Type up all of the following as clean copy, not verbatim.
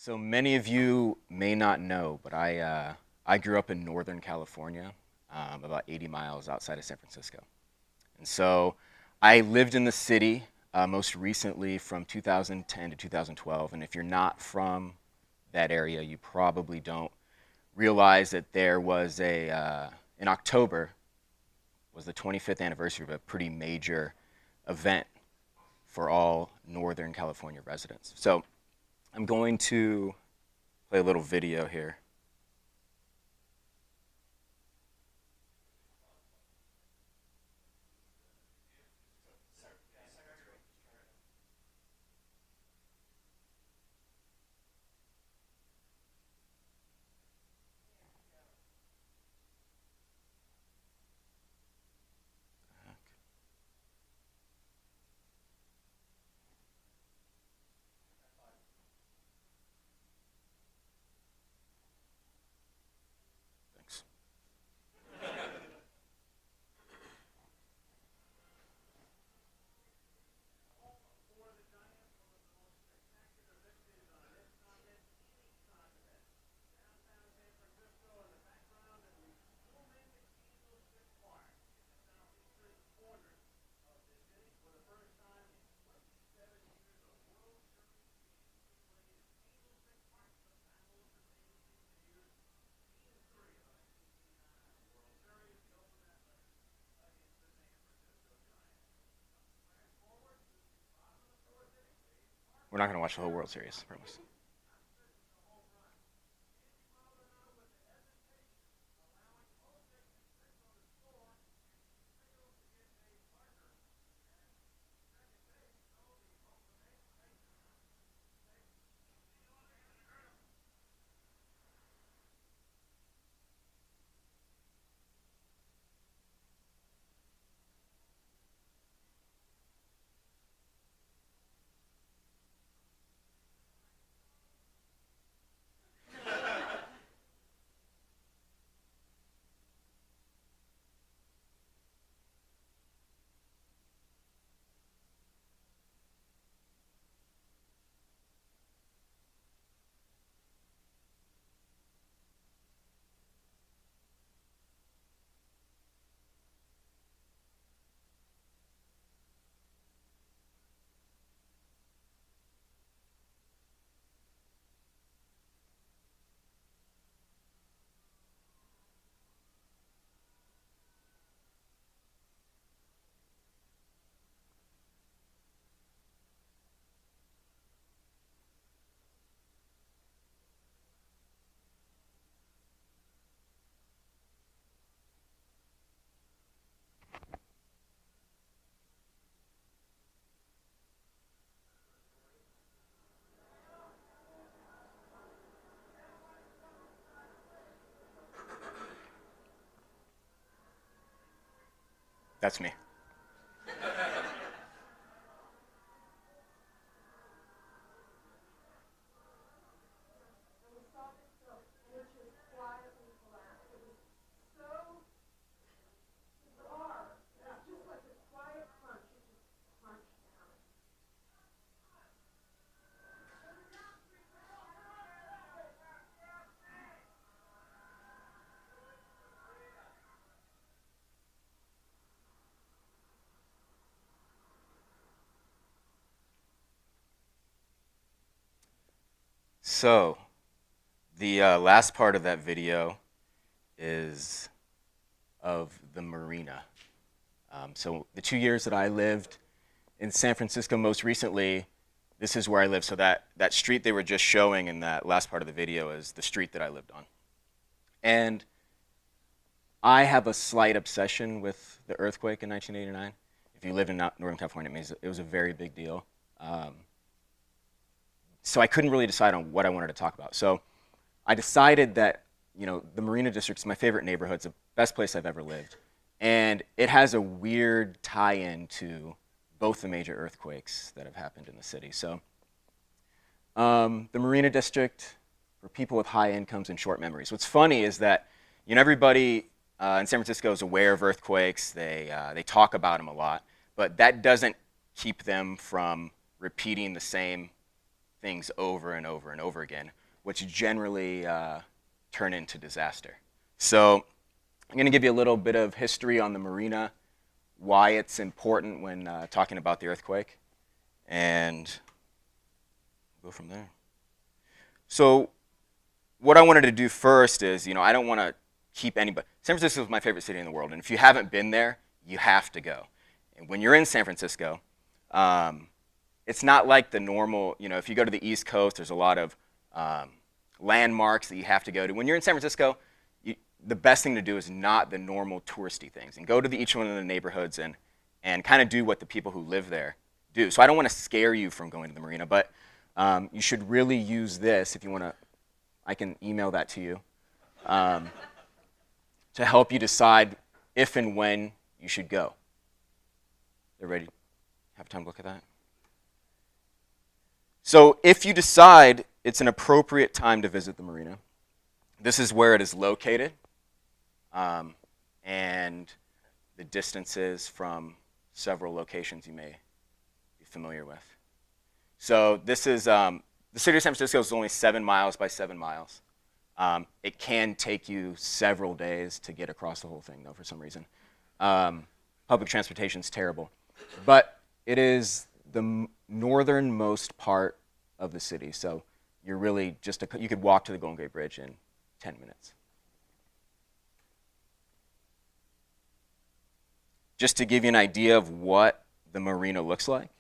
So many of you may not know, but I grew up in Northern California, about 80 miles outside of San Francisco. And so I lived in the city most recently from 2010 to 2012. And if you're not from that area, you probably don't realize that there was in October was the 25th anniversary of a pretty major event for all Northern California residents. So I'm going to play a little video here. Thanks. We're not going to watch the whole World Series, I promise. That's me. So the last part of that video is of the marina. So the 2 years that I lived in San Francisco most recently, this is where I live. So that street they were just showing in that last part of the video is the street that I lived on. And I have a slight obsession with the earthquake in 1989. If you live in Northern California, it was a very big deal. So I couldn't really decide on what I wanted to talk about. So I decided that the Marina District is my favorite neighborhood. It's the best place I've ever lived. And it has a weird tie-in to both the major earthquakes that have happened in the city. So the Marina District, for people with high incomes and short memories. What's funny is that everybody in San Francisco is aware of earthquakes. They talk about them a lot, but that doesn't keep them from repeating the same things over and over and over again, which generally turn into disaster. So I'm going to give you a little bit of history on the marina, why it's important when talking about the earthquake, and go from there. So what I wanted to do first is, I don't want to keep anybody. San Francisco is my favorite city in the world, and if you haven't been there, you have to go. And when you're in San Francisco, it's not like the normal, if you go to the East Coast, there's a lot of landmarks that you have to go to. When you're in San Francisco, the best thing to do is not the normal touristy things, and go to each one of the neighborhoods and kind of do what the people who live there do. So I don't want to scare you from going to the marina, but you should really use this if you want to. I can email that to you to help you decide if and when you should go. Everybody have time to look at that? So if you decide it's an appropriate time to visit the marina, this is where it is located, and the distances from several locations you may be familiar with. So this is, the city of San Francisco is only 7 miles by 7 miles. It can take you several days to get across the whole thing, though, for some reason. Public transportation is terrible. But it is the northernmost part of the city, so you're really just, you could walk to the Golden Gate Bridge in 10 minutes. Just to give you an idea of what the marina looks like.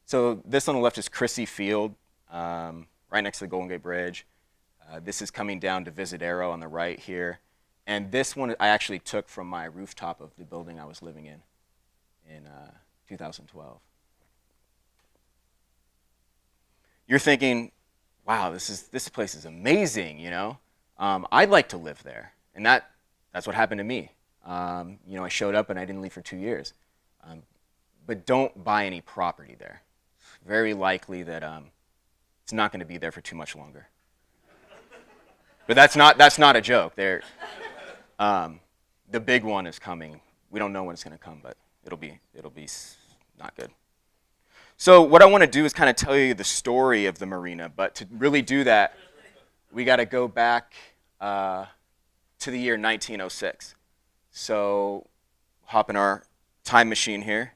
So this on the left is Crissy Field, right next to the Golden Gate Bridge. This is coming down to Visadero on the right here. And this one I actually took from my rooftop of the building I was living in 2012. You're thinking, wow, this place is amazing, I'd like to live there. And that's what happened to me. I showed up and I didn't leave for 2 years. But don't buy any property there. It's very likely that it's not going to be there for too much longer. But that's not a joke. The big one is coming. We don't know when it's going to come, but it'll be not good. So what I want to do is kind of tell you the story of the marina, but to really do that, we got to go back to the year 1906. So hop in our time machine here.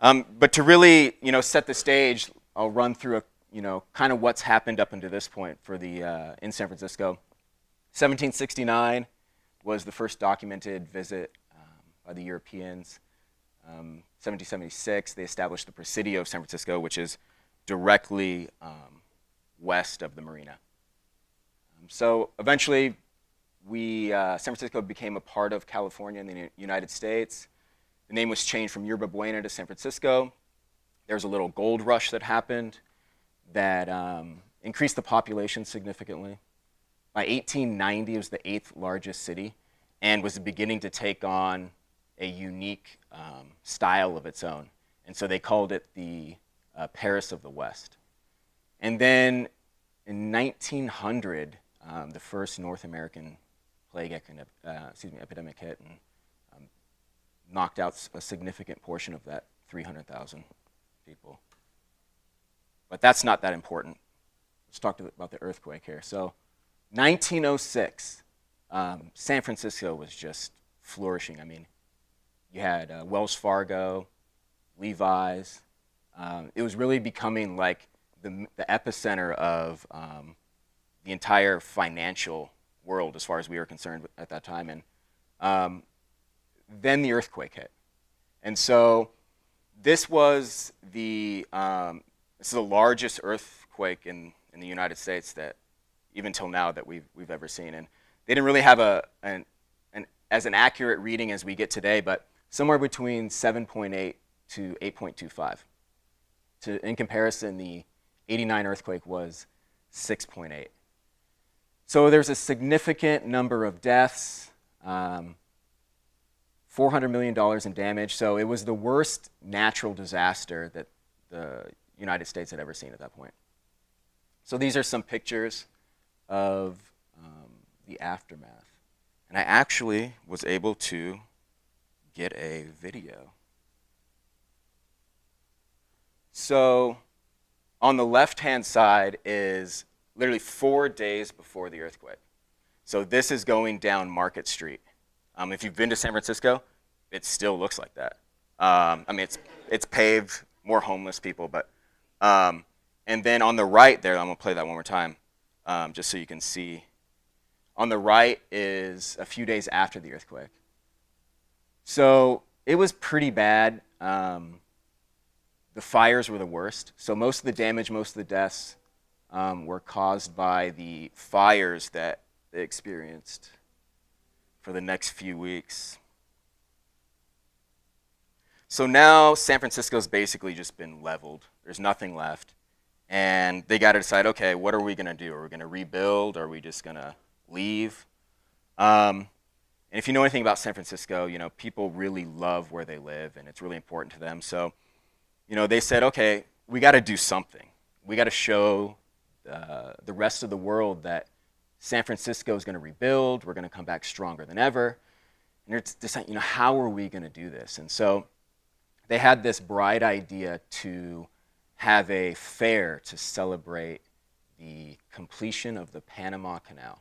But to really, set the stage, I'll run through kind of what's happened up until this point for the in San Francisco. 1769 was the first documented visit by the Europeans. 1776, they established the Presidio of San Francisco, which is directly west of the marina. So eventually, San Francisco became a part of California in the United States. The name was changed from Yerba Buena to San Francisco. There was a little gold rush that happened that increased the population significantly. By 1890, it was the 8th largest city and was beginning to take on a unique style of its own. And so they called it the Paris of the West. And then in 1900, the first North American plague epidemic hit and knocked out a significant portion of that 300,000 people. But that's not that important. Let's talk about the earthquake here. So 1906, San Francisco was just flourishing. I mean, you had Wells Fargo, Levi's. It was really becoming like the epicenter of the entire financial world as far as we were concerned at that time. And then the earthquake hit. And so this was the largest earthquake in the United States that even till now that we've ever seen. And they didn't really have as an accurate reading as we get today, but somewhere between 7.8 to 8.25. In comparison, the 89 earthquake was 6.8. So there's a significant number of deaths, $400 million in damage. So it was the worst natural disaster that the United States had ever seen at that point. So these are some pictures of the aftermath. And I actually was able to get a video. So on the left-hand side is literally 4 days before the earthquake. So this is going down Market Street. If you've been to San Francisco, it still looks like that. I mean, it's paved, more homeless people, but and then on the right there, I'm gonna play that one more time, just so you can see. On the right is a few days after the earthquake. So it was pretty bad. The fires were the worst. So most of the damage, most of the deaths were caused by the fires that they experienced for the next few weeks. So now San Francisco's basically just been leveled. There's nothing left. And they got to decide, okay, what are we going to do? Are we going to rebuild? Are we just going to leave? And if you know anything about San Francisco, you know, people really love where they live, and it's really important to them. So, you know, they said, okay, we got to do something. We got to show the rest of the world that San Francisco is going to rebuild. We're going to come back stronger than ever. And they're deciding, you know, how are we going to do this? And so they had this bright idea to have a fair to celebrate the completion of the Panama Canal.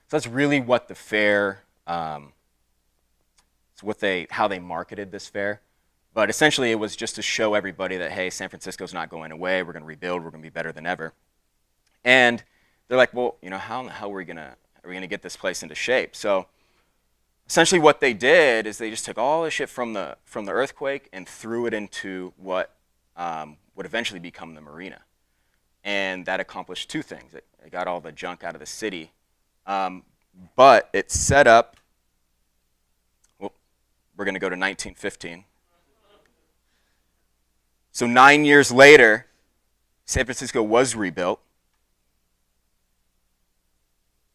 So that's really what the fair, it's how they marketed this fair. But essentially it was just to show everybody that, hey, San Francisco's not going away, we're going to rebuild, we're going to be better than ever. And they're like, well, you know, how in the hell are we going to get this place into shape? So essentially what they did is they just took all the shit from the earthquake and threw it into what would eventually become the marina. And that accomplished two things. It got all the junk out of the city, but it set up, well, we're going to go to 1915. So 9 years later, San Francisco was rebuilt.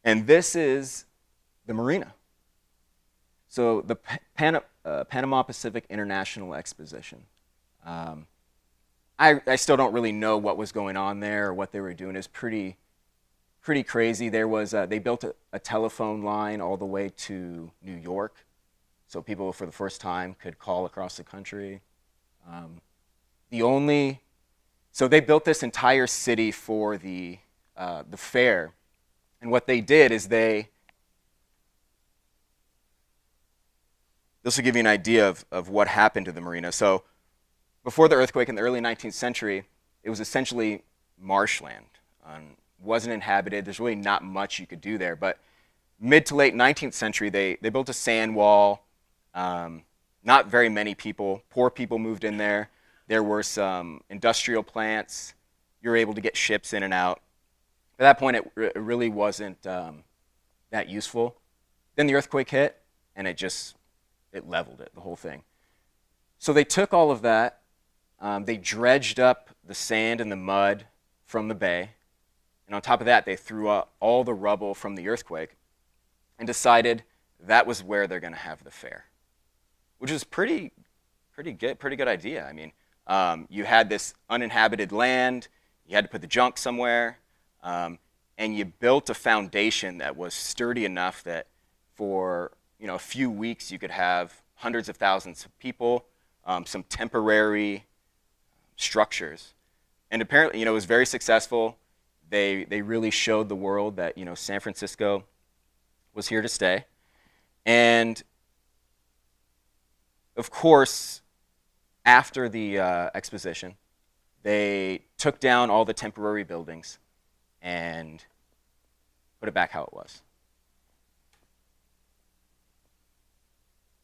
And this is the marina. So the Panama Pacific International Exposition. I still don't really know what was going on there or what they were doing. It was pretty crazy. There was they built a telephone line all the way to New York, so people for the first time could call across the country. So they built this entire city for the fair, and what they did is this will give you an idea of what happened to the marina. So before the earthquake in the early 19th century, it was essentially marshland. Wasn't inhabited. There's really not much you could do there. But mid to late 19th century, they built a sand wall. Not very many people. Poor people moved in there. There were some industrial plants. You were able to get ships in and out. At that point, it really wasn't that useful. Then the earthquake hit, and it leveled it, the whole thing. So they took all of that. They dredged up the sand and the mud from the bay. And on top of that, they threw out all the rubble from the earthquake and decided that was where they're going to have the fair, which is pretty good idea. I mean, you had this uninhabited land, you had to put the junk somewhere, and you built a foundation that was sturdy enough that for a few weeks you could have hundreds of thousands of people, some temporary structures. And apparently, it was very successful. They really showed the world that, San Francisco was here to stay. And of course, after the exposition, they took down all the temporary buildings and put it back how it was.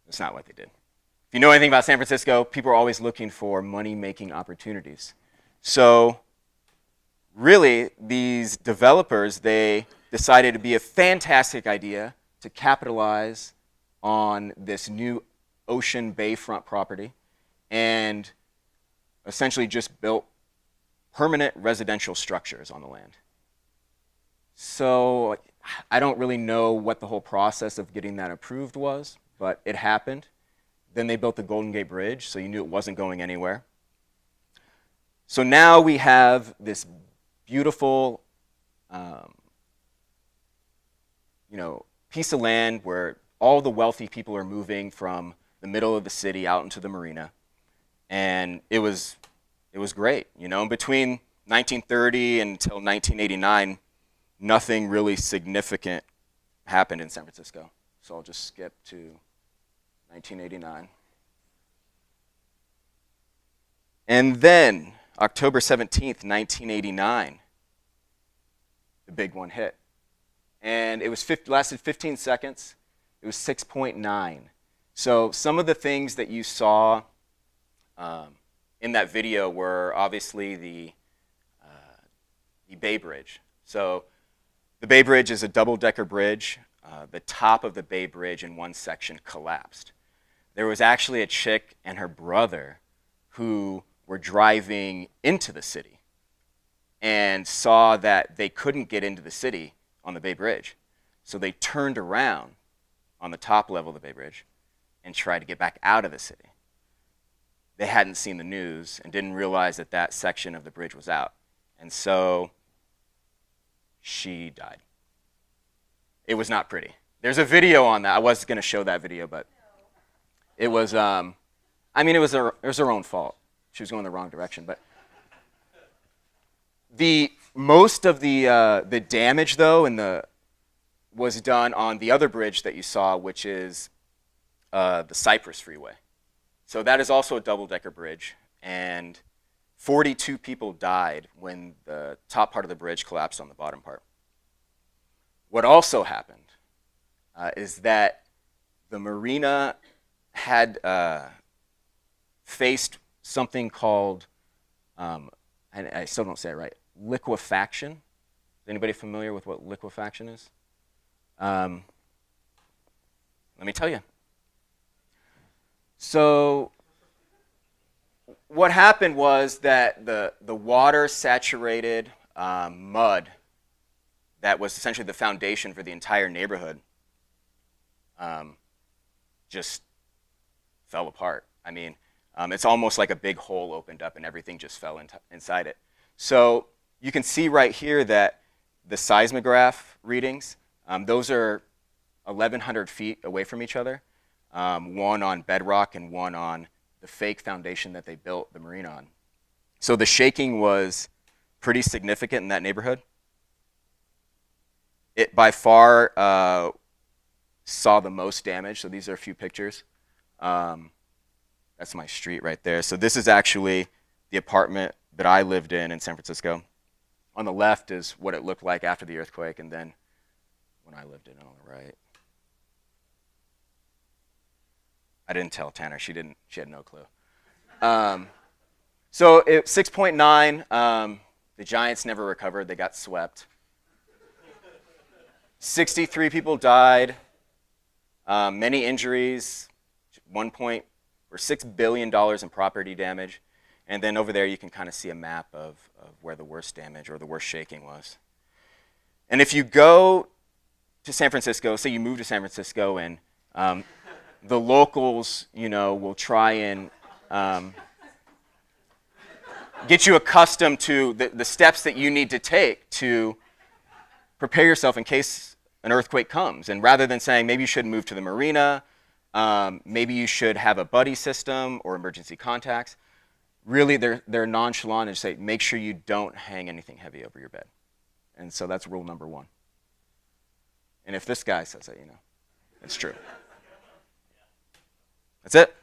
That's not what they did. If you know anything about San Francisco, people are always looking for money-making opportunities. So really, these developers, they decided it'd be a fantastic idea to capitalize on this new ocean bayfront property and essentially just built permanent residential structures on the land. So I don't really know what the whole process of getting that approved was, but it happened. Then they built the Golden Gate Bridge, so you knew it wasn't going anywhere. So now we have this beautiful, piece of land where all the wealthy people are moving from the the middle of the city out into the marina, and it was great. You know, between 1930 until 1989, nothing really significant happened in San Francisco. So I'll just skip to 1989. And then, October 17th, 1989, the big one hit. And it was lasted 15 seconds. It was 6.9. So some of the things that you saw in that video were obviously the Bay Bridge. So the Bay Bridge is a double-decker bridge. The top of the Bay Bridge in one section collapsed. There was actually a chick and her brother who were driving into the city and saw that they couldn't get into the city on the Bay Bridge. So they turned around on the top level of the Bay Bridge and tried to get back out of the city. They hadn't seen the news and didn't realize that that section of the bridge was out. And so she died. It was not pretty. There's a video on that. I was going to show that video, but it was, I mean, it was her own fault. She was going the wrong direction. But most of the damage, though, was done on the other bridge that you saw, which is the Cypress Freeway. So that is also a double-decker bridge, and 42 people died when the top part of the bridge collapsed on the bottom part. What also happened is that the marina had faced something called, and I still don't say it right, liquefaction. Is anybody familiar with what liquefaction is? Let me tell you. So what happened was that the water saturated mud that was essentially the foundation for the entire neighborhood just fell apart. I mean, it's almost like a big hole opened up and everything just fell inside it. So you can see right here that the seismograph readings, those are 1,100 feet away from each other, one on bedrock and one on the fake foundation that they built the marina on. So the shaking was pretty significant in that neighborhood. It by far saw the most damage. So these are a few pictures. That's my street right there. So this is actually the apartment that I lived in San Francisco. On the left is what it looked like after the earthquake, and then when I lived in it on the right. I didn't tell Tanner. She had no clue. So 6.9, the Giants never recovered. They got swept. 63 people died, many injuries, $6 billion in property damage. And then over there you can kind of see a map of where the worst damage or the worst shaking was. And if you go to San Francisco, say you move to San Francisco, and the locals, will try and get you accustomed to the steps that you need to take to prepare yourself in case an earthquake comes. And rather than saying maybe you should move to the marina, maybe you should have a buddy system or emergency contacts, really they're nonchalant and say make sure you don't hang anything heavy over your bed. And so that's rule number one. And if this guy says it, it's true. That's it.